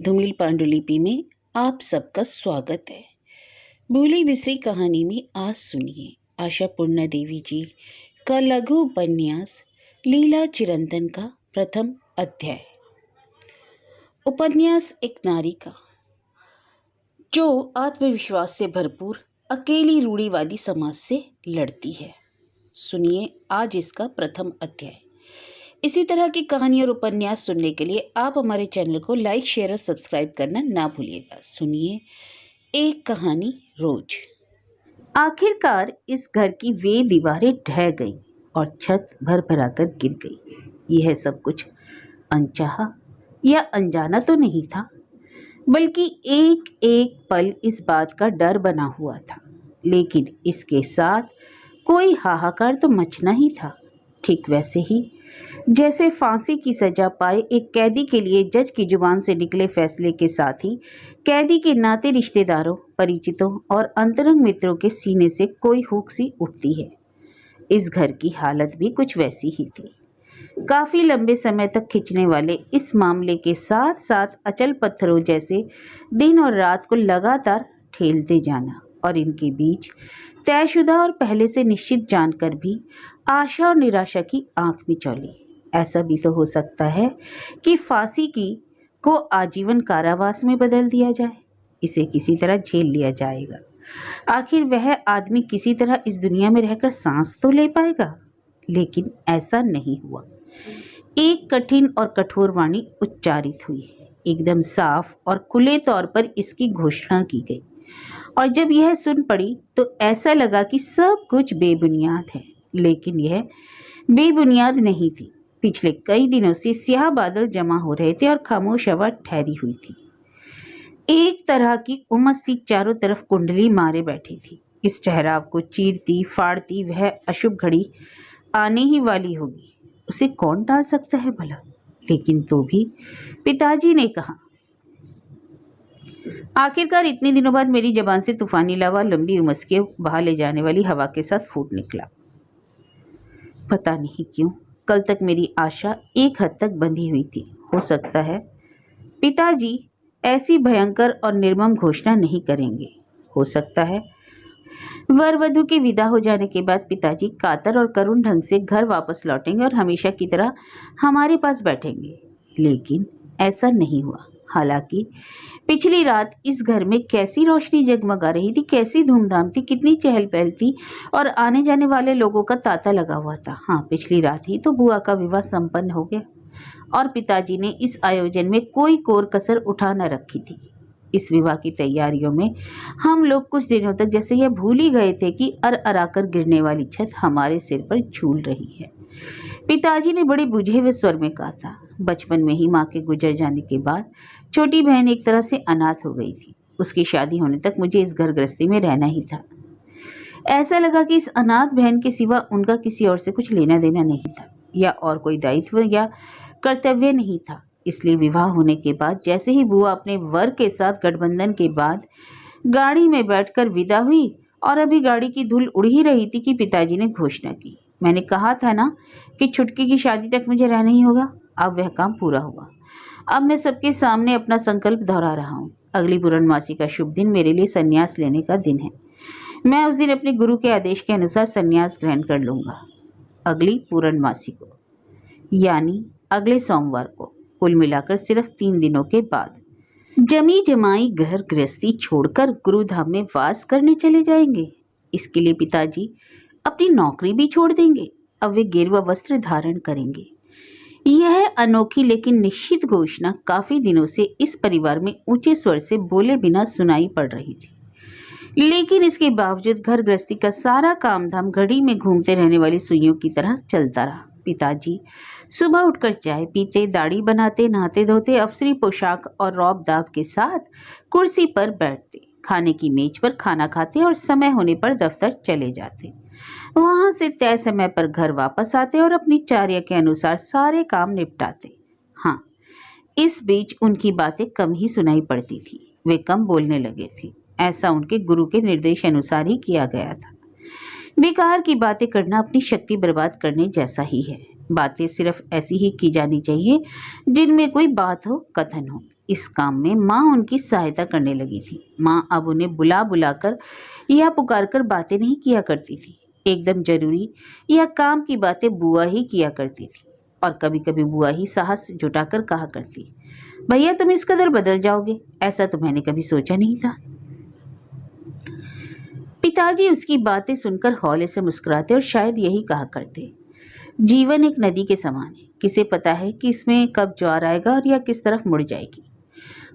धूमिल पांडुलिपि में आप सबका स्वागत है। भूली बिसरी कहानी में आज सुनिए आशा पूर्णा देवी जी का लघु उपन्यास लीला चिरंतन का प्रथम अध्याय। उपन्यास एक नारी का जो आत्मविश्वास से भरपूर अकेली रूढ़िवादी समाज से लड़ती है। सुनिए आज इसका प्रथम अध्याय। इसी तरह की कहानी और उपन्यास सुनने के लिए आप हमारे चैनल को लाइक, शेयर और सब्सक्राइब करना ना भूलिएगा। सुनिए एक कहानी रोज। आखिरकार इस घर की वे दीवारें ढह गईं और छत भर भराकर गिर गई। यह सब कुछ अनचाहा या अनजाना तो नहीं था, बल्कि एक एक पल इस बात का डर बना हुआ था। लेकिन इसके साथ कोई हाहाकार तो मचना ही था, ठीक वैसे ही जैसे फांसी की सजा पाए एक कैदी के लिए जज की जुबान से निकले फैसले के साथ ही कैदी के नाते रिश्तेदारों, परिचितों और अंतरंग मित्रों के सीने से कोई हुक सी उठती है। इस घर की हालत भी कुछ वैसी ही थी। काफी लंबे समय तक खिंचने वाले इस मामले के साथ साथ अचल पत्थरों जैसे दिन और रात को लगातार ठेलते जाना और इनके बीच तयशुदा और पहले से निश्चित जानकर भी आशा और निराशा की आंख मिचौली। ऐसा भी तो हो सकता है कि फांसी को आजीवन कारावास में बदल दिया जाए। इसे किसी तरह झेल लिया जाएगा। आखिर वह आदमी किसी तरह इस दुनिया में रहकर सांस तो ले पाएगा। लेकिन ऐसा नहीं हुआ। एक कठिन और कठोर वाणी उच्चारित हुई, एकदम साफ और खुले तौर पर इसकी घोषणा की गई। और जब यह सुन पड़ी तो ऐसा लगा कि सब कुछ बेबुनियाद है। लेकिन यह बेबुनियाद नहीं थी। पिछले कई दिनों से स्याह बादल जमा हो रहे थे और खामोश हवा ठहरी हुई थी। एक तरह की उमस सी चारों तरफ कुंडली मारे बैठी थी। इस ठहराव को चीरती फाड़ती वह अशुभ घड़ी आने ही वाली होगी। उसे कौन टाल सकता है भला? लेकिन तो भी पिताजी ने कहा, आखिरकार इतने दिनों बाद मेरी जबान से तूफानी लावा लंबी उमस के बहा ले जाने वाली हवा के साथ फूट निकला। पता नहीं क्यों कल तक मेरी आशा एक हद तक बंधी हुई थी। हो सकता है पिताजी ऐसी भयंकर और निर्मम घोषणा नहीं करेंगे। हो सकता है वर वधू के विदा हो जाने के बाद पिताजी कातर और करुण ढंग से घर वापस लौटेंगे और हमेशा की तरह हमारे पास बैठेंगे। लेकिन ऐसा नहीं हुआ। हालांकि पिछली रात इस घर में कैसी रोशनी जगमगा रही थी, कैसी धूमधाम थी, कितनी चहल पहल थी और आने जाने वाले लोगों का तांता लगा हुआ था। हाँ, पिछली रात ही तो बुआ का विवाह संपन्न हो गया और पिताजी ने इस आयोजन में कोई कोर कसर उठा न रखी थी। इस विवाह की तैयारियों में हम लोग कुछ दिनों तक जैसे यह भूल ही गए थे कि अर-अराकर गिरने वाली छत हमारे सिर पर झूल रही है। पिताजी ने बड़े बुझे हुए स्वर में कहा था, बचपन में ही माँ के गुजर जाने के बाद छोटी बहन एक तरह से अनाथ हो गई थी। उसकी शादी होने तक मुझे इस घर गृहस्थी में रहना ही था। ऐसा लगा कि इस अनाथ बहन के सिवा उनका किसी और से कुछ लेना देना नहीं था या और कोई दायित्व या कर्तव्य नहीं था। इसलिए विवाह होने के बाद जैसे ही बुआ अपने वर के साथ गठबंधन के बाद गाड़ी में बैठकर विदा हुई और अभी गाड़ी की धूल उड़ ही रही थी कि पिताजी ने घोषणा की, मैंने कहा था ना कि छुटकी की शादी तक मुझे रहना ही होगा। अब वह काम पूरा हुआ। अब मैं सबके सामने अपना संकल्प दोहरा रहा हूँ। अगली पूर्णमासी का शुभ दिन मेरे लिए संन्यास लेने का दिन है। मैं उस दिन अपने गुरु के आदेश के अनुसार संन्यास ग्रहण कर लूँगा। अगली पूर्णमासी को, यानी अगले सोमवार को, कुल मिलाकर सिर्फ 3 दिनों के बाद जमी जमाई घर गृहस्थी छोड़कर गुरुधाम में वास करने चले जाएंगे। इसके लिए पिताजी अपनी नौकरी भी छोड़ देंगे। अब वे गेरुआ वस्त्र धारण करेंगे। यह अनोखी लेकिन निश्चित घोषणा काफी दिनों से इस परिवार में ऊंचे स्वर से बोले बिना सुनाई पड़ रही थी। लेकिन इसके बावजूद घर गृहस्थी का सारा कामधाम घड़ी में घूमते रहने वाली सुइयों की तरह चलता रहा। पिताजी सुबह उठकर चाय पीते, दाढ़ी बनाते, नहाते धोते, अफसरी पोशाक और रौब दाब के साथ कुर्सी पर बैठते, खाने की मेज पर खाना खाते और समय होने पर दफ्तर चले जाते। वहां से तय समय पर घर वापस आते और अपनी चार्य के अनुसार सारे काम निपटाते। हाँ, इस बीच उनकी बातें कम ही सुनाई पड़ती थी। वे कम बोलने लगे थे। ऐसा उनके गुरु के निर्देश अनुसार ही किया गया था। बेकार की बातें करना अपनी शक्ति बर्बाद करने जैसा ही है। बातें सिर्फ ऐसी ही की जानी चाहिए जिनमें कोई बात हो, कथन हो। इस काम में माँ उनकी सहायता करने लगी थी। माँ अब उन्हें बुला बुलाकर या पुकार कर बातें नहीं किया करती थी। एकदम जरूरी या काम की बातें बुआ ही किया करती थी, और कभी कभी बुआ ही साहस जुटाकर कहा करती, भैया तुम इस कदर बदल जाओगे, ऐसा तो मैंने कभी सोचा नहीं था। पिताजी उसकी बातें सुनकर हौले से मुस्कुराते और शायद यही कहा करते, जीवन एक नदी के समान है, किसे पता है कि इसमें कब ज्वार आएगा और या किस तरफ मुड़ जाएगी।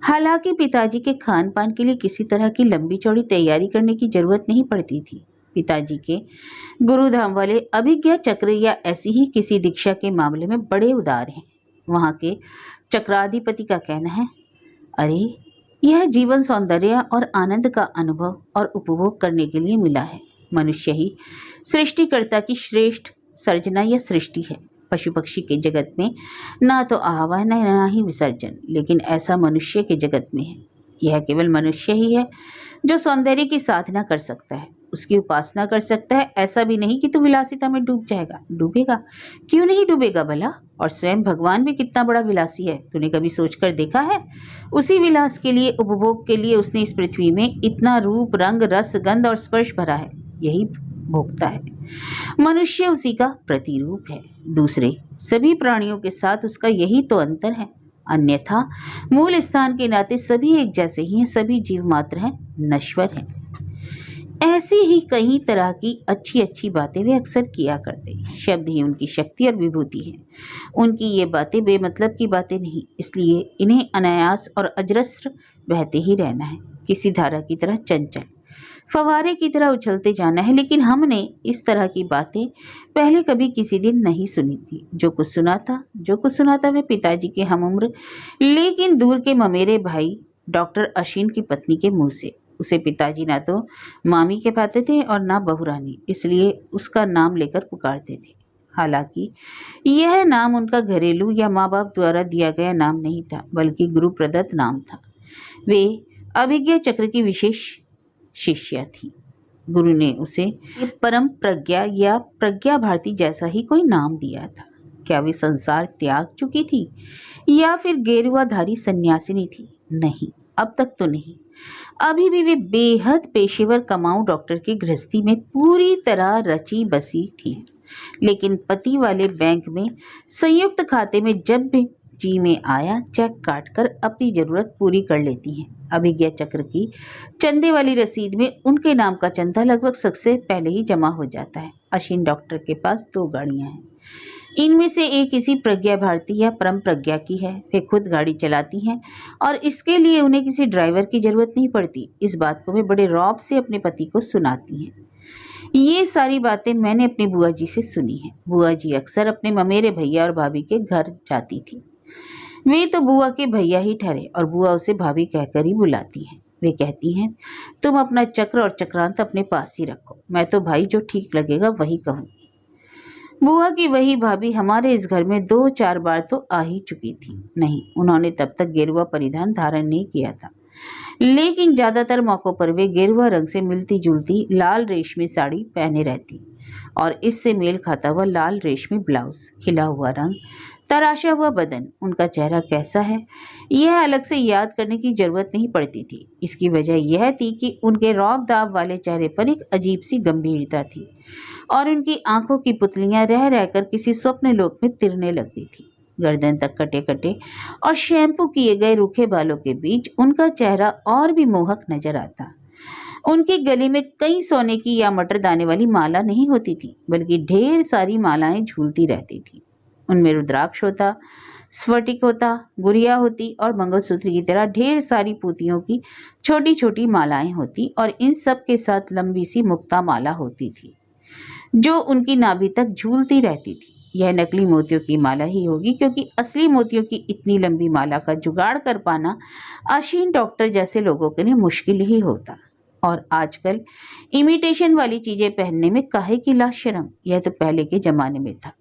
हालांकि पिताजी के खान पान के लिए किसी तरह की लंबी चौड़ी तैयारी करने की जरूरत नहीं पड़ती थी। पिताजी के गुरुधाम वाले अभिज्ञा चक्र या ऐसी ही किसी दीक्षा के मामले में बड़े उदार हैं। वहां के चक्राधिपति का कहना है, अरे यह जीवन सौंदर्य और आनंद का अनुभव और उपभोग करने के लिए मिला है। मनुष्य ही सृष्टिकर्ता की श्रेष्ठ सर्जना या सृष्टि है। पशु पक्षी के जगत में ना तो आह्वान है ना ही विसर्जन, लेकिन ऐसा मनुष्य के जगत में है। यह केवल मनुष्य ही है जो सौंदर्य की साधना कर सकता है, उसकी उपासना कर सकता है। ऐसा भी नहीं कि तू विलासिता में डूब जाएगा। डूबेगा, क्यों नहीं डूबेगा भला। और स्वयं भगवान भी कितना बड़ा विलासी है, तूने कभी सोचकर देखा है। उसी विलास के लिए, उपभोग के लिए उसने इस पृथ्वी में इतना रूप रंग रस गंध और स्पर्श भरा है, यही भोगता है। मनुष्य उसी का प्रतिरूप है। दूसरे सभी प्राणियों के साथ उसका यही तो अंतर है, अन्यथा मूल स्थान के नाते सभी एक जैसे ही हैं। सभी जीव मात्र हैं, नश्वर हैं। ऐसी ही कई तरह की अच्छी अच्छी बातें वे अक्सर किया करते। शब्द ही उनकी शक्ति और विभूति है। उनकी ये बातें बेमतलब की बातें नहीं, इसलिए इन्हें अनायास और अजरस्त्र बहते ही रहना है, किसी धारा की तरह चंचल, फवारे की तरह उछलते जाना है। लेकिन हमने इस तरह की बातें पहले कभी किसी दिन नहीं सुनी थी। जो कुछ सुना था वह पिताजी के हमउम्र लेकिन दूर के ममेरे भाई डॉक्टर अश्विन की पत्नी के मुंह से। उसे पिताजी ना तो मामी कहते थे और ना बहुरानी, इसलिए उसका नाम लेकर पुकारते थे। हालांकि यह नाम उनका घरेलू या माँ बाप द्वारा दिया गया नाम नहीं था, बल्कि गुरु प्रदत्त नाम था। वे अभिज्ञा चक्र की विशेष शिष्या थी। गुरु ने उसे परम प्रज्ञा या प्रज्ञा भारती जैसा ही कोई नाम दिया था। क्या वे संसार त्याग चुकी थी या फिर गेरुआधारी सन्यासिनी थी? नहीं, अब तक तो नहीं। अभी भी वे बेहद पेशेवर कमाऊ डॉक्टर की गृहस्थी में पूरी तरह रची बसी थी। लेकिन पति वाले बैंक में संयुक्त खाते में जब भी जी में आया, चेक काटकर अपनी जरूरत पूरी कर लेती हैं। अभिज्ञा चक्र की चंदे वाली रसीद में उनके नाम का चंदा लगभग सबसे पहले ही जमा हो जाता है। अश्विन डॉक्टर के पास 2 गाड़ियां हैं। इनमें से एक इसी प्रज्ञा भारती या परम प्रज्ञा की है। वे खुद गाड़ी चलाती हैं और इसके लिए उन्हें किसी ड्राइवर की जरूरत नहीं पड़ती। इस बात को वे बड़े रौब से अपने पति को सुनाती हैं। ये सारी बातें मैंने अपनी बुआ जी से सुनी हैं। बुआ जी अक्सर अपने ममेरे भैया और भाभी के घर जाती थी। वे तो बुआ के भैया ही ठहरे और बुआ उसे भाभी कहकर ही बुलाती हैं। वे कहती हैं, तुम अपना चक्र और चक्रांत अपने पास ही रखो, मैं तो भाई जो ठीक लगेगा वही कहूँ। बुआ की वही भाभी हमारे इस घर में 2-4 बार तो आ ही चुकी थी। नहीं, उन्होंने तब तक गेरुआ परिधान धारण नहीं किया था, लेकिन ज्यादातर मौकों पर वे गेरुआ रंग से मिलती जुलती लाल रेशमी साड़ी पहने रहती और इससे मेल खाता हुआ लाल रेशमी ब्लाउज, खिला हुआ रंग, तराशा हुआ बदन। उनका चेहरा कैसा है यह अलग से याद करने की जरूरत नहीं पड़ती थी। इसकी वजह यह थी कि उनके रौब दाब वाले चेहरे पर एक अजीब सी गंभीरता थी और उनकी आंखों की पुतलियां रह रहकर किसी स्वप्न लोक में तिरने लगती थी। गर्दन तक कटे कटे और शैम्पू किए गए रूखे बालों के बीच उनका चेहरा और भी मोहक नजर आता। उनके गले में कई सोने की या मटर दाने वाली माला नहीं होती थी, बल्कि ढेर सारी मालाएं झूलती रहती थी। उनमें रुद्राक्ष होता, स्फटिक होता, गुड़िया होती और मंगलसूत्र की तरह ढेर सारी पूतियों की छोटी छोटी मालाएं होती और इन सब के साथ लंबी सी मुक्ता माला होती थी जो उनकी नाभि तक झूलती रहती थी। यह नकली मोतियों की माला ही होगी, क्योंकि असली मोतियों की इतनी लंबी माला का जुगाड़ कर पाना अश्विन डॉक्टर जैसे लोगों के लिए मुश्किल ही होता। और आजकल इमिटेशन वाली चीजें पहनने में काहे की ला शर्म, यह तो पहले के जमाने में था।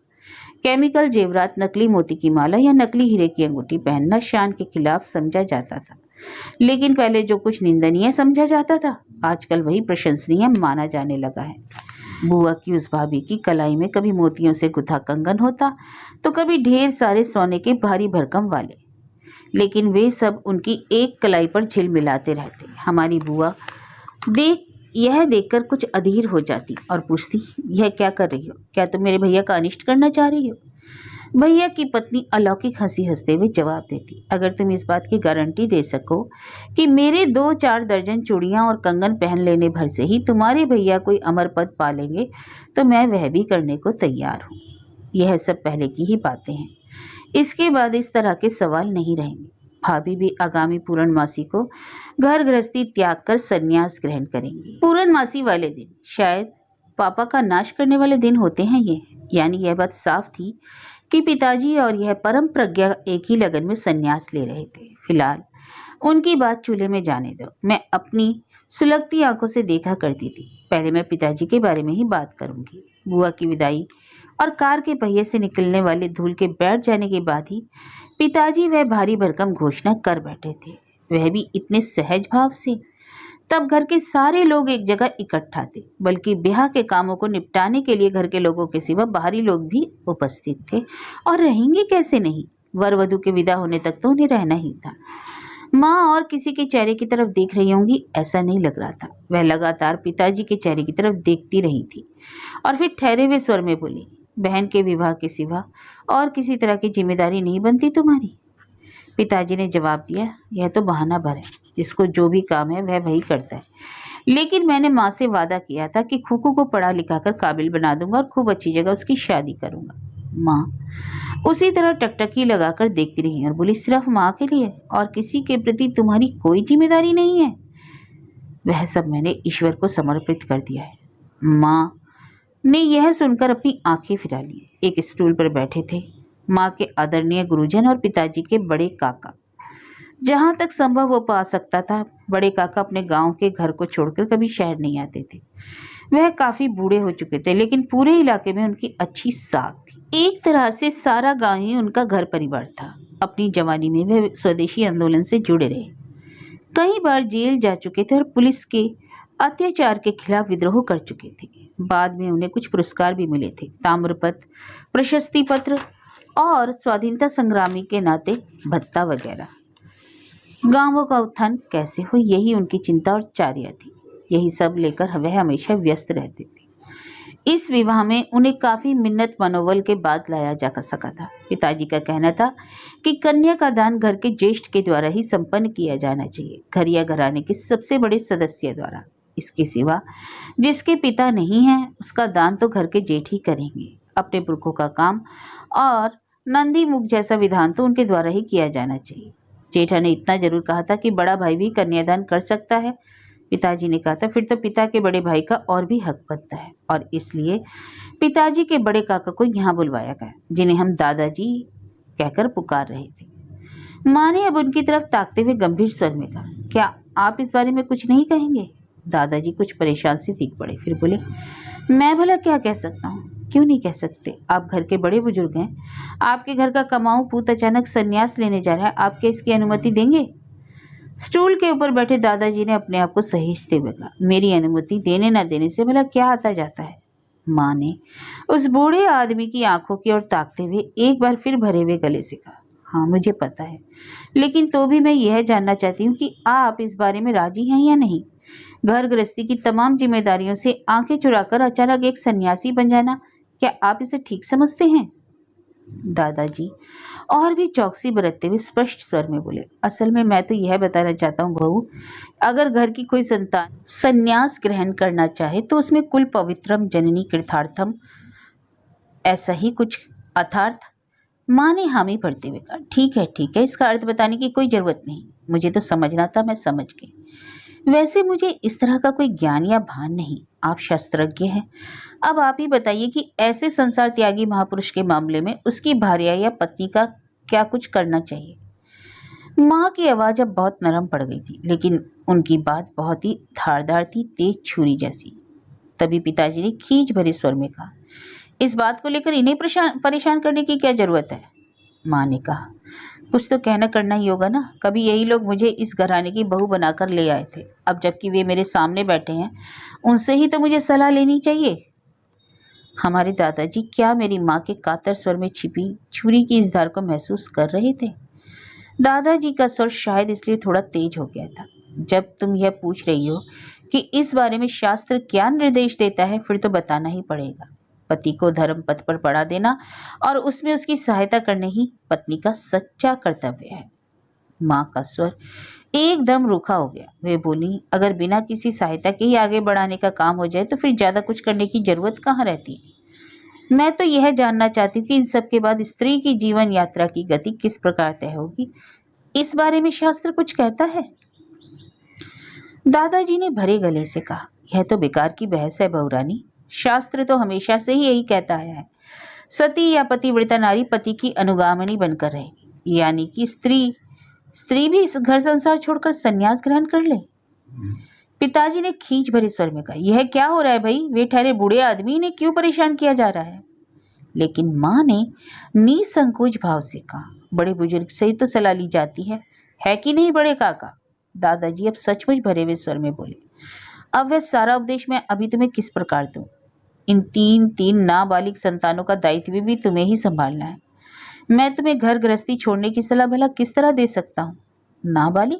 केमिकल जेवरात, नकली मोती की माला या नकली हीरे की अंगूठी पहनना शान के खिलाफ समझा जाता था। लेकिन पहले जो कुछ निंदनीय समझा जाता था, आजकल वही प्रशंसनीय माना जाने लगा है। बुआ की उस भाभी की कलाई में कभी मोतियों से गुथा कंगन होता तो कभी ढेर सारे सोने के भारी भरकम वाले। लेकिन वे सब उनकी एक कलाई पर झिलमिलाते रहते। हमारी बुआ यह देखकर कुछ अधीर हो जाती और पूछती, यह क्या कर रही हो? क्या तुम मेरे भैया का अनिष्ट करना चाह रही हो? भैया की पत्नी अलौकिक हंसी हंसते हुए जवाब देती, अगर तुम इस बात की गारंटी दे सको कि मेरे 2-4 दर्जन चूड़ियां और कंगन पहन लेने भर से ही तुम्हारे भैया कोई अमर पद पा लेंगे, तो मैं वह भी करने को तैयार हूँ। यह सब पहले की ही बातें हैं। इसके बाद इस तरह के सवाल नहीं रहेंगे। भाभी भी आगामी पूर्णमासी को घर गृहस्थी त्याग कर संन्यास ग्रहण करेंगी। पूर्णमासी वाले दिन शायद पापा का नाश करने वाले दिन होते हैं ये। यानी यह बात साफ थी कि पिताजी और यह परम प्रज्ञा एक ही लगन में संन्यास ले रहे थे। फिलहाल उनकी बात चूल्हे में जाने दो। मैं अपनी सुलगती आंखों से देखा करती थी। पहले मैं पिताजी के बारे में ही बात करूंगी। बुआ की विदाई और कार के पहिए से निकलने वाले धूल के बैठ जाने के बाद ही पिताजी वह भारी भरकम घोषणा कर बैठे थे, वह भी इतने सहज भाव से। तब घर के सारे लोग एक जगह इकट्ठा थे, बल्कि ब्याह के कामों को निपटाने के लिए घर के लोगों के सिवा बाहरी लोग भी उपस्थित थे। और रहेंगे कैसे नहीं, वर वधू के विदा होने तक तो उन्हें रहना ही था। माँ और किसी के चेहरे की तरफ देख रही होंगी ऐसा नहीं लग रहा था। वह लगातार पिताजी के चेहरे की तरफ देखती रही थी और फिर ठहरे हुए स्वर में बोली, बहन के विवाह के सिवा और किसी तरह की जिम्मेदारी नहीं बनती तुम्हारी? पिताजी ने जवाब दिया, यह तो बहाना भर है, जिसको जो भी काम है वह वही करता है। लेकिन मैंने माँ से वादा किया था कि खूकू को पढ़ा लिखा कर काबिल बना दूंगा और खूब अच्छी जगह उसकी शादी करूंगा। माँ उसी तरह टकटकी लगाकर देखती रही और बोली, सिर्फ माँ के लिए और किसी के प्रति तुम्हारी कोई जिम्मेदारी नहीं है? वह सब मैंने ईश्वर को समर्पित कर दिया है। माँ ने यह सुनकर अपनी आंखें फिरा ली। एक स्टूल पर बैठे थे माँ के आदरणीय गुरुजन और पिताजी के बड़े काका। जहां तक संभव हो पा सकता था, बड़े काका अपने गांव के घर को छोड़कर कभी शहर नहीं आते थे। वह काफी बूढ़े हो चुके थे, लेकिन पूरे इलाके में उनकी अच्छी साख थी। एक तरह से सारा गांव ही उनका घर परिवार था। अपनी जवानी में वह स्वदेशी आंदोलन से जुड़े रहे, कई बार जेल जा चुके थे और पुलिस के अत्याचार के खिलाफ विद्रोह कर चुके थे। बाद में उन्हें कुछ पुरस्कार भी मिले थे, ताम्रपत्र, प्रशस्ति पत्र और स्वाधीनता संग्रामी के नाते भत्ता वगैरह। गांवों का उत्थान कैसे हो, यही उनकी चिंता और चार्या थी। यही सब लेकर वह हमेशा व्यस्त रहते थे। इस विवाह में उन्हें काफी मिन्नत मनोबल के बाद लाया जा सका था। पिताजी का कहना था कि कन्या का दान घर के ज्येष्ठ के द्वारा ही संपन्न किया जाना चाहिए, घर या घराने के सबसे बड़े सदस्य द्वारा। इसके सिवा जिसके पिता नहीं है उसका दान तो घर के जेठ ही करेंगे। अपने पुरखों का काम और नंदी मुख जैसा विधान तो उनके द्वारा ही किया जाना चाहिए। जेठा ने इतना जरूर कहा था कि बड़ा भाई भी कन्यादान कर सकता है। पिताजी ने कहा था, फिर तो पिता के बड़े भाई का और भी हक बनता है, और इसलिए पिताजी के बड़े काका को यहाँ बुलवाया गया, जिन्हें हम दादाजी कहकर पुकार रहे थे। माँ ने अब उनकी तरफ ताकते हुए गंभीर स्वर में कहा, क्या आप इस बारे में कुछ नहीं कहेंगे? दादाजी कुछ परेशान से दिख पड़े, फिर बोले, मैं भला क्या कह सकता हूँ? क्यों नहीं कह सकते? आप घर के बड़े बुजुर्ग हैं। आपके घर का कमाऊ पूत अचानक संन्यास लेने जा रहा है, आप क्या इसकी अनुमति देंगे? स्टूल के ऊपर बैठे दादाजी ने अपने आप को सहेजते हुए कहा, मेरी अनुमति देने न देने से भला क्या आता जाता है? माँ ने उस बूढ़े आदमी की आंखों की ओर ताकते हुए एक बार फिर भरे हुए गले से कहा, हाँ मुझे पता है, लेकिन तो भी मैं यह जानना चाहती हूँ कि आप इस बारे में राजी हैं या नहीं? घर गृहस्थी की तमाम जिम्मेदारियों से आंखें चुराकर अचानक एक सन्यासी बन जाना, क्या आप इसे ठीक समझते हैं? दादाजी और भी चौकसी बरतते हुए स्पष्ट स्वर में बोले, असल में मैं तो यह बताना चाहता हूँ बहू, अगर घर की कोई संतान संन्यास ग्रहण करना चाहे तो उसमें कुल पवित्रम जननी कृतार्थम, ऐसा ही कुछ अर्थात। माँ ने हामी भरते हुए कहा, ठीक है, इसका अर्थ बताने की कोई जरूरत नहीं, मुझे तो समझना था, मैं समझ गई। वैसे मुझे इस तरह का कोई ज्ञान या भान नहीं, आप शास्त्रज्ञ हैं। अब आप ही बताइए कि ऐसे संसार त्यागी महापुरुष के मामले में उसकी भार्या या पत्नी का क्या कुछ करना चाहिए? माँ की आवाज अब बहुत नरम पड़ गई थी, लेकिन उनकी बात बहुत ही धारदार थी, तेज छुरी जैसी। तभी पिताजी ने खींच भरे स्वर में कहा, इस बात को लेकर इन्हें परेशान करने की क्या जरूरत है? माँ ने कहा, कुछ तो कहना करना ही होगा ना। कभी यही लोग मुझे इस घराने की बहू बनाकर ले आए थे, अब जबकि वे मेरे सामने बैठे हैं, उनसे ही तो मुझे सलाह लेनी चाहिए। हमारे दादाजी क्या मेरी माँ के कातर स्वर में छिपी छुरी की इस धार को महसूस कर रहे थे? दादाजी का स्वर शायद इसलिए थोड़ा तेज हो गया था। जब तुम यह पूछ रही हो कि इस बारे में शास्त्र क्या निर्देश देता है, फिर तो बताना ही पड़ेगा। पति को धर्म पथ पर पड़ा देना और उसमें उसकी सहायता करना ही पत्नी का सच्चा कर्तव्य है। माँ का स्वर एकदम रूखा हो गया। वे बोली, अगर बिना किसी सहायता के ही आगे बढ़ाने का काम हो जाए तो फिर ज्यादा कुछ करने की जरूरत कहाँ रहती है। मैं तो यह जानना चाहती हूँ कि इन सब के बाद स्त्री की जीवन यात्रा की गति किस प्रकार तय होगी। इस बारे में शास्त्र कुछ कहता है? दादाजी ने भरे गले से कहा, यह तो बेकार की बहस है बहुरानी। शास्त्र तो हमेशा से ही यही कहता है, सती या पतिव्रता नारी पति की अनुगामिनी बनकर रहेगी, यानी कि स्त्री स्त्री भी इस घर संसार छोड़कर संन्यास ग्रहण कर ले। पिताजी ने खींच भरे स्वर में कहा, यह क्या हो रहा है भाई? वे ठहरे बूढ़े आदमी ने क्यों परेशान किया जा रहा है? लेकिन माँ ने निसंकोच भाव से कहा, बड़े बुजुर्ग से ही तो सलाह ली जाती है कि नहीं बड़े काका? दादाजी अब सचमुच भरे हुए स्वर में बोले, अब वह सारा उपदेश मैं अभी तुम्हें किस प्रकार दूं? इन तीन तीन नाबालिग संतानों का दायित्व भी तुम्हें ही संभालना है। मैं तुम्हें घर गृहस्थी छोड़ने की सलाह भला किस तरह दे सकता हूँ? नाबालिग?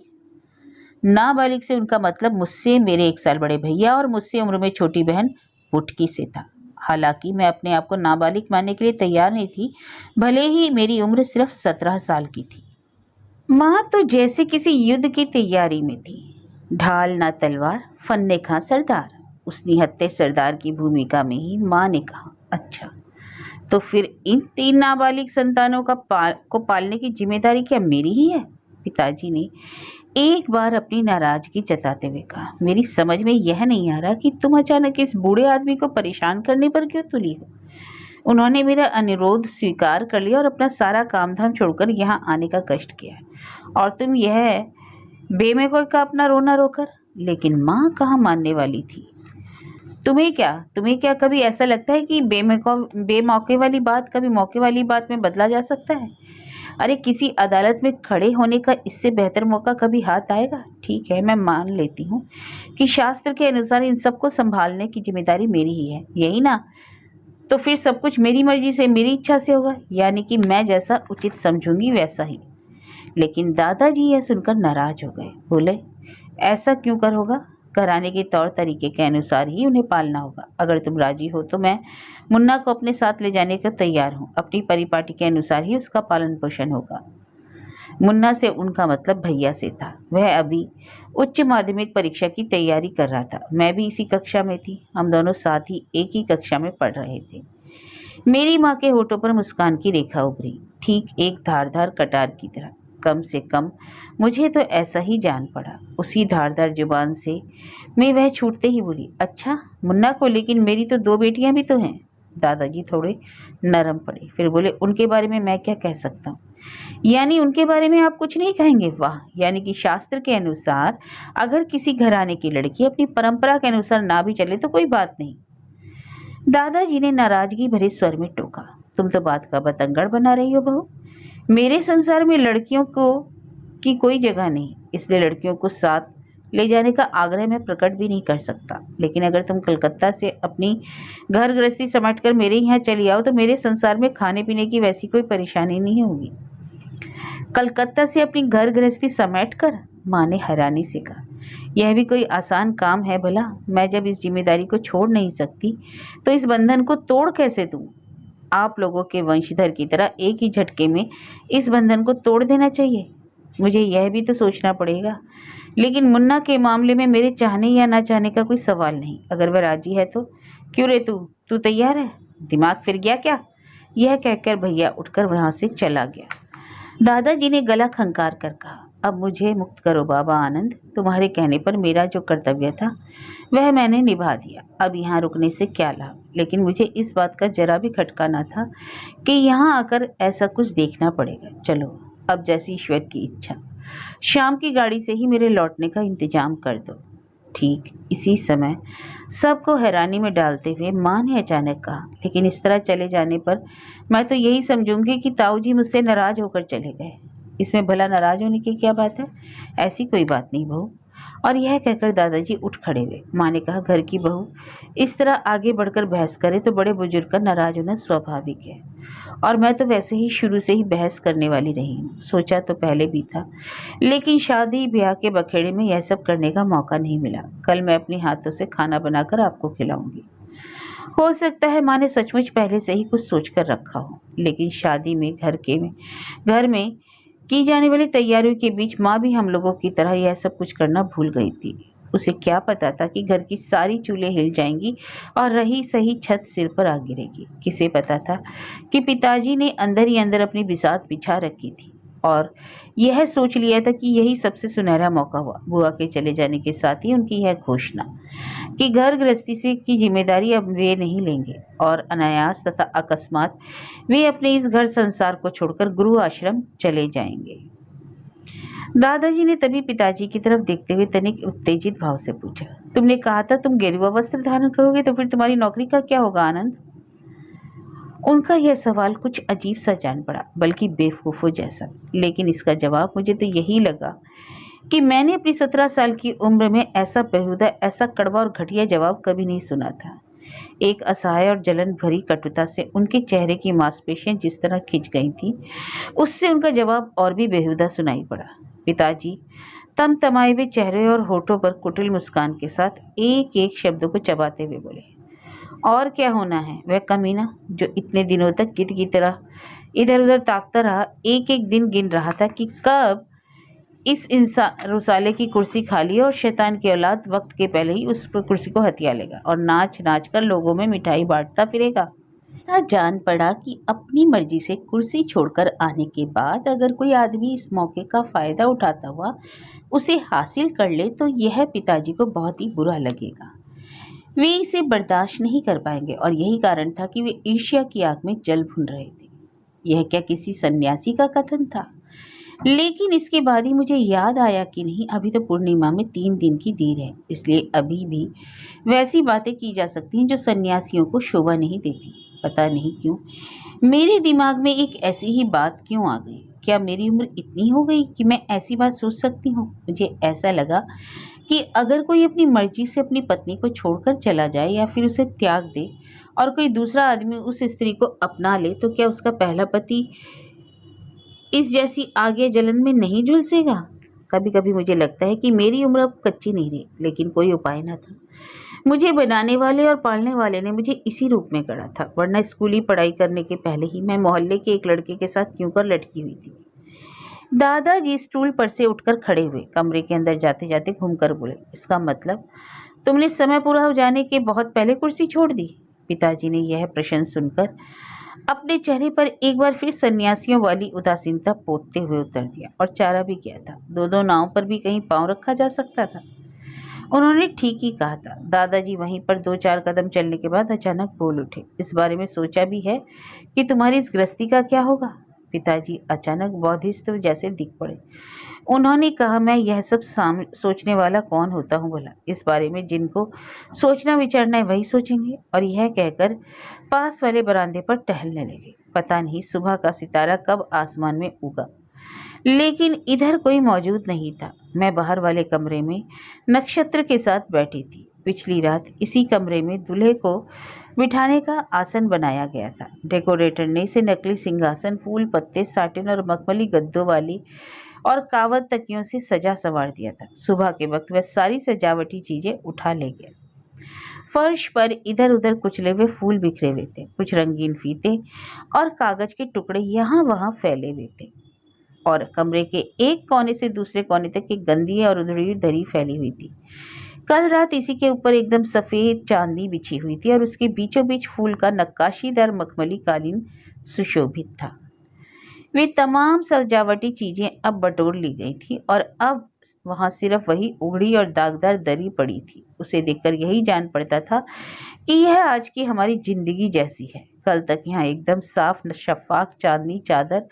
नाबालिग से उनका मतलब मुझसे मेरे 1 साल बड़े भैया और मुझसे उम्र में छोटी बहन पुटकी से था। हालांकि मैं अपने आप को नाबालिग मानने के लिए तैयार नहीं थी, भले ही मेरी उम्र सिर्फ 17 साल की थी। माँ तो जैसे किसी युद्ध की तैयारी में थी। ढाल ना तलवार, फन्ने खा सरदार। उस निहत्थे सरदार की भूमिका में ही माँ ने कहा, अच्छा तो फिर इन 3 नाबालिग संतानों को पालने की जिम्मेदारी क्या मेरी ही है? पिताजी ने एक बार अपनी नाराजगी जताते हुए कहा, मेरी समझ में यह नहीं आ रहा कि तुम अचानक इस बूढ़े आदमी को परेशान करने पर क्यों तुली हो। उन्होंने मेरा अनुरोध स्वीकार कर लिया और अपना सारा काम धाम छोड़कर यहाँ आने का कष्ट किया है, और तुम यह बेमौके का अपना रोना रोकर। लेकिन माँ कहाँ मानने वाली थी। तुम्हें क्या कभी ऐसा लगता है कि बेमौके वाली बात कभी मौके वाली बात में बदला जा सकता है? अरे किसी अदालत में खड़े होने का इससे बेहतर मौका कभी हाथ आएगा? ठीक है, मैं मान लेती हूँ कि शास्त्र के अनुसार इन सबको संभालने की जिम्मेदारी मेरी ही है, यही ना? तो फिर सब कुछ मेरी मर्जी से, मेरी इच्छा से होगा, यानी कि मैं जैसा उचित समझूंगी वैसा ही। लेकिन दादाजी यह सुनकर नाराज हो गए। बोले, ऐसा क्यों कर होगा? घराने के तौर तरीके के अनुसार ही उन्हें पालना होगा। अगर तुम राजी हो तो मैं मुन्ना को अपने साथ ले जाने को तैयार हूँ। अपनी परिपाटी के अनुसार ही उसका पालन पोषण होगा। मुन्ना से उनका मतलब भैया से था। वह अभी उच्च माध्यमिक परीक्षा की तैयारी कर रहा था। मैं भी इसी कक्षा में थी। हम दोनों साथ ही एक ही कक्षा में पढ़ रहे थे। मेरी माँ के होठों पर मुस्कान की रेखा उभरी, ठीक एक धारदार कटार की तरह। कम से कम मुझे तो ऐसा ही जान पड़ा। उसी धारदार जुबान से मैं वह छूटते ही बोली, अच्छा मुन्ना को, लेकिन मेरी तो 2 बेटियां भी तो हैं। दादाजी थोड़े नरम पड़े, फिर बोले, उनके बारे में मैं क्या कह सकता हूँ? यानी उनके बारे में आप कुछ नहीं कहेंगे? वाह, यानी कि शास्त्र के अनुसार अगर किसी घराने की लड़की अपनी परंपरा के अनुसार ना भी चले तो कोई बात नहीं। दादाजी ने नाराजगी भरे स्वर में टोका, तुम तो बात का बतंगड़ बना रही हो बहू। मेरे संसार में लड़कियों को की कोई जगह नहीं, इसलिए लड़कियों को साथ ले जाने का आग्रह मैं प्रकट भी नहीं कर सकता। लेकिन अगर तुम कलकत्ता से अपनी घर गृहस्थी समेट कर मेरे यहाँ चली आओ तो मेरे संसार में खाने पीने की वैसी कोई परेशानी नहीं होगी। कलकत्ता से अपनी घर गृहस्थी समेट कर? माँ ने हैरानी से कहा, यह भी कोई आसान काम है भला? मैं जब इस जिम्मेदारी को छोड़ नहीं सकती तो इस बंधन को तोड़ कैसे दूं? आप लोगों के वंशधर की तरह एक ही झटके में इस बंधन को तोड़ देना चाहिए? मुझे यह भी तो सोचना पड़ेगा। लेकिन मुन्ना के मामले में मेरे चाहने या ना चाहने का कोई सवाल नहीं। अगर वह राजी है तो क्यों रे, तू तैयार है? दिमाग फिर गया क्या? यह कहकर भैया उठकर वहां से चला गया। दादाजी ने गला खंकार कर कहा, अब मुझे मुक्त करो बाबा आनंद। तुम्हारे कहने पर मेरा जो कर्तव्य था वह मैंने निभा दिया। अब यहाँ रुकने से क्या लाभ? लेकिन मुझे इस बात का जरा भी खटका ना था कि यहाँ आकर ऐसा कुछ देखना पड़ेगा। चलो अब जैसी ईश्वर की इच्छा। शाम की गाड़ी से ही मेरे लौटने का इंतजाम कर दो। ठीक इसी समय सबको हैरानी में डालते हुए माँ ने अचानक कहा, लेकिन इस तरह चले जाने पर मैं तो यही समझूंगी कि ताऊ जी मुझसे नाराज होकर चले गए। इसमें भला नाराज होने की क्या बात है? ऐसी कोई बात नहीं बहू। और यह कहकर दादाजी उठ खड़े हुए। माँ ने कहा, घर की बहू इस तरह आगे बढ़कर बहस करे तो बड़े बुजुर्ग का नाराज होना स्वाभाविक है। और मैं तो वैसे ही शुरू से ही बहस करने वाली रही हूँ। सोचा तो पहले भी था, लेकिन शादी ब्याह के बखेड़े में यह सब करने का मौका नहीं मिला। कल मैं अपने हाथों से खाना बनाकर आपको खिलाऊंगी। हो सकता है माँ ने सचमुच पहले से ही कुछ सोच कर रखा हो, लेकिन शादी में घर में की जाने वाली तैयारियों के बीच माँ भी हम लोगों की तरह यह सब कुछ करना भूल गई थी। उसे क्या पता था कि घर की सारी चूल्हे हिल जाएंगी और रही सही छत सिर पर आ गिरेगी। किसे पता था कि पिताजी ने अंदर ही अंदर अपनी बिसात बिछा रखी थी और यह सोच लिया था कि यही सबसे सुनहरा मौका हुआ। बुआ के चले जाने के साथ ही उनकी यह घोषणा कि घर गृहस्थी से की जिम्मेदारी अब वे नहीं लेंगे और अनायास तथा अकस्मात वे अपने इस घर संसार को छोड़कर गुरु आश्रम चले जाएंगे। दादाजी ने तभी पिताजी की तरफ देखते हुए तनिक उत्तेजित भाव से पूछा, तुमने कहा था तुम गेरुआ वस्त्र धारण करोगे, तो फिर तुम्हारी नौकरी का क्या होगा आनंद? उनका यह सवाल कुछ अजीब सा जान पड़ा, बल्कि बेवकूफ़ों जैसा, लेकिन इसका जवाब मुझे तो यही लगा कि मैंने अपनी 17 साल की उम्र में ऐसा बेहुदा, ऐसा कड़वा और घटिया जवाब कभी नहीं सुना था। एक असहाय और जलन भरी कटुता से उनके चेहरे की मांसपेशियां जिस तरह खिंच गई थीं, उससे उनका जवाब और भी बेहुदा सुनाई पड़ा। पिताजी तमतमाए हुए चेहरे और होठों पर कुटिल मुस्कान के साथ एक एक शब्द को चबाते हुए बोले, और क्या होना है? वह कमीना जो इतने दिनों तक गिद्ध की तरह इधर उधर ताकता रहा, एक एक दिन गिन रहा था कि कब इस इंसान रुसाले की कुर्सी खाली और शैतान की औलाद वक्त के पहले ही उस कुर्सी को हथिया लेगा और नाच नाच कर लोगों में मिठाई बांटता फिरेगा। ऐसा जान पड़ा कि अपनी मर्जी से कुर्सी छोड़कर आने के बाद अगर कोई आदमी इस मौके का फायदा उठाता हुआ उसे हासिल कर ले तो यह पिताजी को बहुत ही बुरा लगेगा। वे इसे बर्दाश्त नहीं कर पाएंगे और यही कारण था कि वे ईर्ष्या की आग में जल भुन रहे थे। यह क्या किसी सन्यासी का कथन था? लेकिन इसके बाद ही मुझे याद आया कि नहीं, अभी तो पूर्णिमा में 3 दिन की देर है, इसलिए अभी भी वैसी बातें की जा सकती हैं जो सन्यासियों को शोभा नहीं देती। पता नहीं क्यों मेरे दिमाग में एक ऐसी ही बात क्यों आ गई। क्या मेरी उम्र इतनी हो गई कि मैं ऐसी बात सोच सकती हूँ? मुझे ऐसा लगा कि अगर कोई अपनी मर्जी से अपनी पत्नी को छोड़कर चला जाए या फिर उसे त्याग दे और कोई दूसरा आदमी उस स्त्री को अपना ले, तो क्या उसका पहला पति इस जैसी आग या जलन में नहीं झुलसेगा? कभी कभी मुझे लगता है कि मेरी उम्र अब कच्ची नहीं रही, लेकिन कोई उपाय न था। मुझे बनाने वाले और पालने वाले ने मुझे इसी रूप में गढ़ा था, वरना स्कूली पढ़ाई करने के पहले ही मैं मोहल्ले के एक लड़के के साथ क्यों कर लटकी हुई थी। दादाजी स्टूल पर से उठकर खड़े हुए, कमरे के अंदर जाते जाते घूमकर बोले, इसका मतलब तुमने समय पूरा हो जाने के बहुत पहले कुर्सी छोड़ दी? पिताजी ने यह प्रश्न सुनकर अपने चेहरे पर एक बार फिर सन्यासियों वाली उदासीनता पोतते हुए उत्तर दिया, और चारा भी क्या था, दो दो नाव पर भी कहीं पांव रखा जा सकता था। उन्होंने ठीक ही कहा था। दादाजी वहीं पर 2-4 कदम चलने के बाद अचानक बोल उठे, इस बारे में सोचा भी है कि तुम्हारी इस गृहस्थी का क्या होगा? पिताजी अचानक बौद्धिस्त जैसे दिख पड़े। उन्होंने कहा, मैं यह सब सोचने वाला कौन होता हूँ भला? इस बारे में जिनको सोचना विचारना है वही सोचेंगे। और यह कहकर पास वाले बरामदे पर टहलने लगे। पता नहीं सुबह का सितारा कब आसमान में उगा, लेकिन इधर कोई मौजूद नहीं था। मैं बाहर वाले कमरे में नक्षत्र के साथ बैठी थी। पिछली रात इसी कमरे में दूल्हे को बिठाने का आसन बनाया गया था। डेकोरेटर ने इसे नकली सिंहासन, फूल पत्ते, साटिन और मखमली गद्दों वाली और कावत तकियों से सजा संवार दिया था। सुबह के वक्त वह सारी सजावटी चीजें उठा ले गया। फर्श पर इधर उधर कुचले हुए फूल बिखरे हुए थे, कुछ रंगीन फीते और कागज के टुकड़े यहाँ वहाँ फैले हुए थे, और कमरे के एक कोने से दूसरे कोने तक एक गंदी और उधड़ी हुई दरी फैली हुई थी। कल रात इसी के ऊपर एकदम सफेद चांदी बिछी हुई थी और उसके बीचों बीच फूल का नक्काशीदार मखमली कालीन सुशोभित था। वे तमाम सजावटी चीजें अब बटोर ली गई थी और अब वहां सिर्फ वही उगड़ी और दागदार दरी पड़ी थी। उसे देखकर यही जान पड़ता था कि यह आज की हमारी जिंदगी जैसी है। कल तक यहाँ एकदम साफ शफाफ चांदनी चादर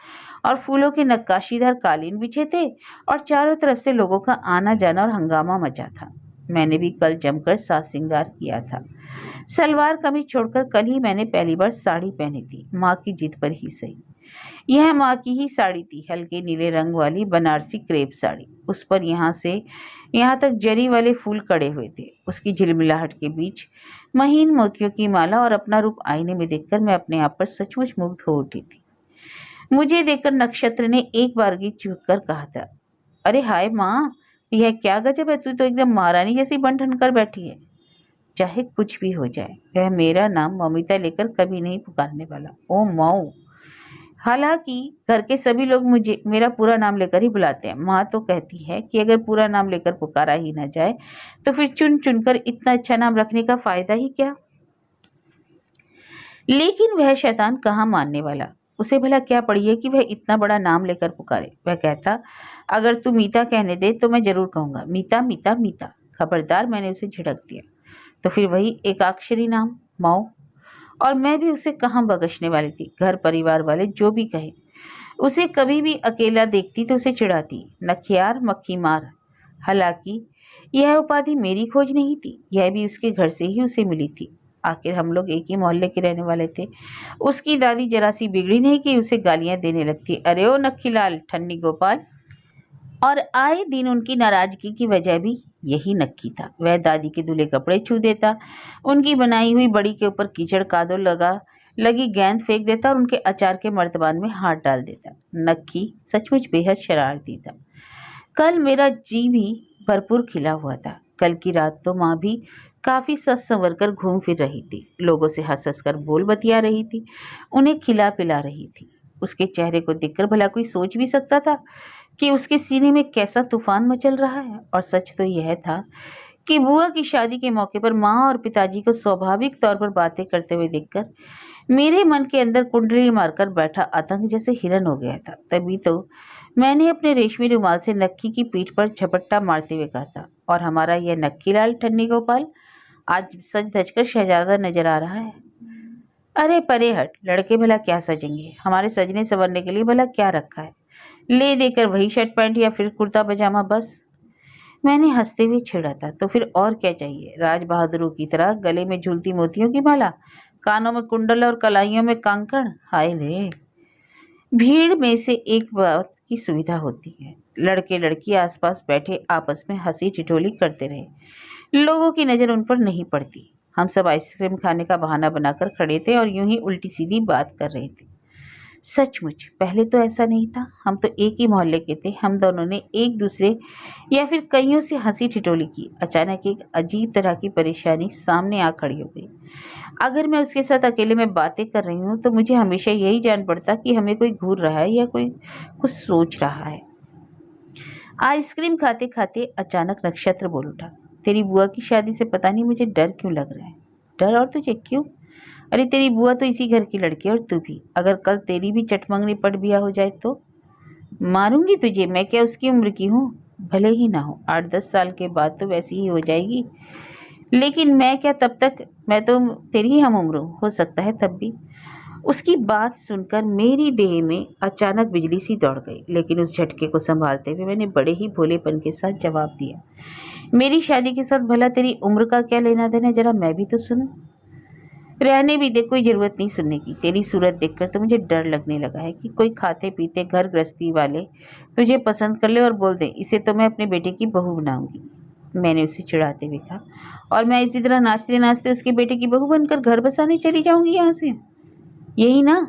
और फूलों के नक्काशीदार कालीन बिछे थे और चारों तरफ से लोगों का आना जाना और हंगामा मचा था। मैंने भी कल जमकर साज सिंगार किया था। सलवार कमीज छोड़कर कल ही मैंने पहली बार साड़ी पहनी थी, माँ की जिद पर ही सही। यह माँ की ही साड़ी थी, हल्के नीले रंग वाली बनारसी क्रेप साड़ी। उस पर यहाँ से यहाँ तक जरी वाले फूल कड़े हुए थे। उसकी झिलमिलाहट के बीच महीन मोतियों की माला और अपना रूप आईने में देखकर मैं अपने आप पर सचमुच मुग्ध हो उठी थी। मुझे देखकर नक्षत्र ने एक बारगी चूक कर कहा था, अरे हाय माँ, यह क्या गजब है, तू तो एकदम महारानी जैसी बन ठन कर बैठी है। चाहे कुछ भी हो जाए, वह मेरा नाम ममिता लेकर कभी नहीं पुकारने वाला। ओ माऊ। हालांकि घर के सभी लोग मुझे मेरा पूरा नाम लेकर ही बुलाते हैं। माँ तो कहती है कि अगर पूरा नाम लेकर पुकारा ही ना जाए तो फिर चुन चुनकर इतना अच्छा नाम रखने का फायदा ही क्या। लेकिन वह शैतान कहाँ मानने वाला। उसे भला क्या पड़ी है कि वह इतना बड़ा नाम लेकर पुकारे। वह कहता, अगर तू मीता कहने दे तो मैं जरूर कहूंगा, मीता मीता मीता। खबरदार, मैंने उसे झिड़क दिया। तो फिर वही एकाक्षरी नाम, माओ। और मैं भी उसे कहाँ बख्शने वाली थी। घर परिवार वाले जो भी कहे, उसे कभी भी अकेला देखती तो उसे चिढ़ाती, नखियार मक्खी मार। हालांकि यह उपाधि मेरी खोज नहीं थी, यह भी उसके घर से ही उसे मिली थी। आखिर हम लोग एक ही मोहल्ले के रहने वाले थे। उसकी दादी जरा सी बिगड़ी नहीं कि उसे गालियां देने लगती, अरे ओ नक्खीलाल, ठन्नी गोपाल। और आए दिन उनकी नाराजगी की वजह भी यही नक्की था। वह दादी के धुले कपड़े छू देता, उनकी बनाई हुई बड़ी के ऊपर कीचड़ कादो लगी गेंद फेंक देता और उनके अचार के मर्तबान में हाथ डाल देता। नक्की सचमुच बेहद शरारती था। कल मेरा जी भी भरपूर खिला हुआ था। कल की रात तो माँ भी काफी सस संवर कर घूम फिर रही थी, लोगों से हंस हंस कर बोल बतिया रही थी, उन्हें खिला पिला रही थी। उसके चेहरे को देखकर भला कोई सोच भी सकता था कि उसके सीने में कैसा तूफान मचल रहा है। और सच तो यह था कि बुआ की शादी के मौके पर माँ और पिताजी को स्वाभाविक तौर पर बातें करते हुए देखकर मेरे मन के अंदर कुंडली मारकर बैठा आतंक जैसे हिरन हो गया था। तभी तो मैंने अपने रेशमी रुमाल से नक्की की पीठ पर झपट्टा मारते हुए कहा था, और हमारा यह नक्कीलाल ठन्नी गोपाल आज सज धज कर शहजादा नजर आ रहा है। अरे परे हट, लड़के भला क्या सजेंगे, हमारे सजने संवरने के लिए भला क्या रखा है। ले देकर वही शर्ट पैंट या फिर कुर्ता पजामा बस। मैंने हंसते हुए छेड़ा था, तो फिर और क्या चाहिए। राज बहादुरों की तरह गले में झूलती मोतियों की माला, कानों में कुंडल और कलाइयों में कंकड़। हाय रे। भीड़ में से एक बात की सुविधा होती है, लड़के लड़की आसपास बैठे आपस में हंसी ठिठोली करते रहे, लोगों की नजर उन पर नहीं पड़ती। हम सब आइसक्रीम खाने का बहाना बनाकर खड़े थे और यूं ही उल्टी सीधी बात कर रहे थे। सचमुच पहले तो ऐसा नहीं था। हम तो एक ही मोहल्ले के थे। हम दोनों ने एक दूसरे या फिर कईयों से हंसी ठिठोली की। अचानक एक अजीब तरह की परेशानी सामने आ खड़ी हो गई। अगर मैं उसके साथ अकेले में बातें कर रही हूँ तो मुझे हमेशा यही जान पड़ता कि हमें कोई घूर रहा है या कोई कुछ सोच रहा है। आइसक्रीम खाते खाते अचानक नक्षत्र बोल उठा, तेरी बुआ की शादी से पता नहीं मुझे डर क्यों लग रहा है। डर? और तुझे क्यों? अरे तेरी बुआ तो इसी घर की लड़की है, और तू भी। अगर कल तेरी भी चटमंगनी पट बिया हो जाए तो मारूंगी तुझे। मैं क्या उसकी उम्र की हूँ? भले ही ना हो, 8-10 साल के बाद तो वैसी ही हो जाएगी, लेकिन मैं क्या तब तक। मैं तो तेरी ही हम उम्र हो सकता है तब भी। उसकी बात सुनकर मेरी देह में अचानक बिजली सी दौड़ गई, लेकिन उस झटके को संभालते हुए मैंने बड़े ही भोलेपन के साथ जवाब दिया, मेरी शादी के साथ भला तेरी उम्र का क्या लेना देना, जरा मैं भी तो सुनूं। रहने भी दे, कोई जरूरत नहीं सुनने की। तेरी सूरत देखकर तो मुझे डर लगने लगा है कि कोई खाते पीते घर गृहस्थी वाले तुझे पसंद कर ले और बोल दे, इसे तो मैं अपने बेटे की बहू बनाऊंगी। मैंने उसे चिढ़ाते हुए कहा, और मैं इसी तरह नाचते नाचते उसके बेटे की बहू बनकर घर बसाने चली जाऊंगी यहाँ से, यही ना?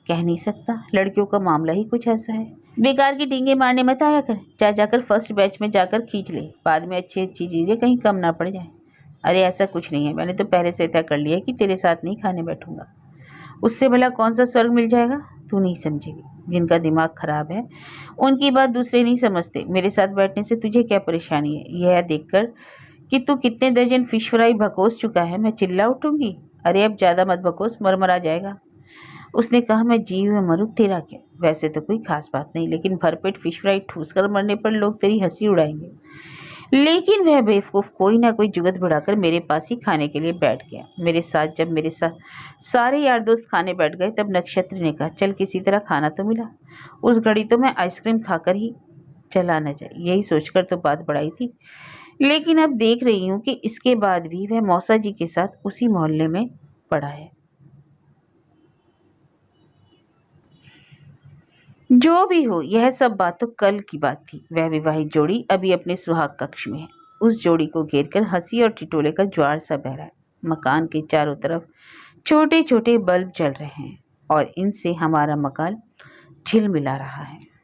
कह नहीं सकता, लड़कियों का मामला ही कुछ ऐसा है। बेकार की डींगे मारने मत आया कर। जाकर फर्स्ट बैच में जाकर खींच ले, बाद में अच्छी अच्छी चीजें कहीं कम ना पड़ जाए। अरे ऐसा कुछ नहीं है, मैंने तो पहले से तय कर लिया कि तेरे साथ नहीं खाने बैठूंगा। उससे भला कौन सा स्वर्ग मिल जाएगा, तू नहीं समझेगी। जिनका दिमाग खराब है उनकी बात दूसरे नहीं समझते। मेरे साथ बैठने से तुझे क्या परेशानी है? यह देखकर कि तू कितने दर्जन फिश फ्राई भकोस चुका है मैं चिल्ला उठूंगी। अरे अब ज्यादा मत भकोस, मरमरा जाएगा। उसने कहा, मैं जी हुए मरूं, तेरा क्या। वैसे तो कोई खास बात नहीं, लेकिन भरपेट फिश फ्राई ठूस कर मरने पर लोग तेरी हंसी उड़ाएंगे। लेकिन वह बेवकूफ कोई ना कोई जुगत बढ़ाकर मेरे पास ही खाने के लिए बैठ गया। जब मेरे साथ सारे यार दोस्त खाने बैठ गए तब नक्षत्र ने कहा, चल किसी तरह खाना तो मिला। उस घड़ी तो मैं आइसक्रीम खाकर ही चला न जाए, यही सोचकर तो बात बढ़ाई थी। लेकिन अब देख रही हूँ कि इसके बाद भी वह मौसा जी के साथ उसी मोहल्ले में पड़ा है। जो भी हो, यह सब बात तो कल की बात थी। वह विवाहित जोड़ी अभी अपने सुहाग कक्ष में है। उस जोड़ी को घेर कर हंसी और टिटोले का ज्वार सा बह रहा है। मकान के चारों तरफ छोटे छोटे बल्ब जल रहे हैं और इनसे हमारा मकान झिलमिला रहा है।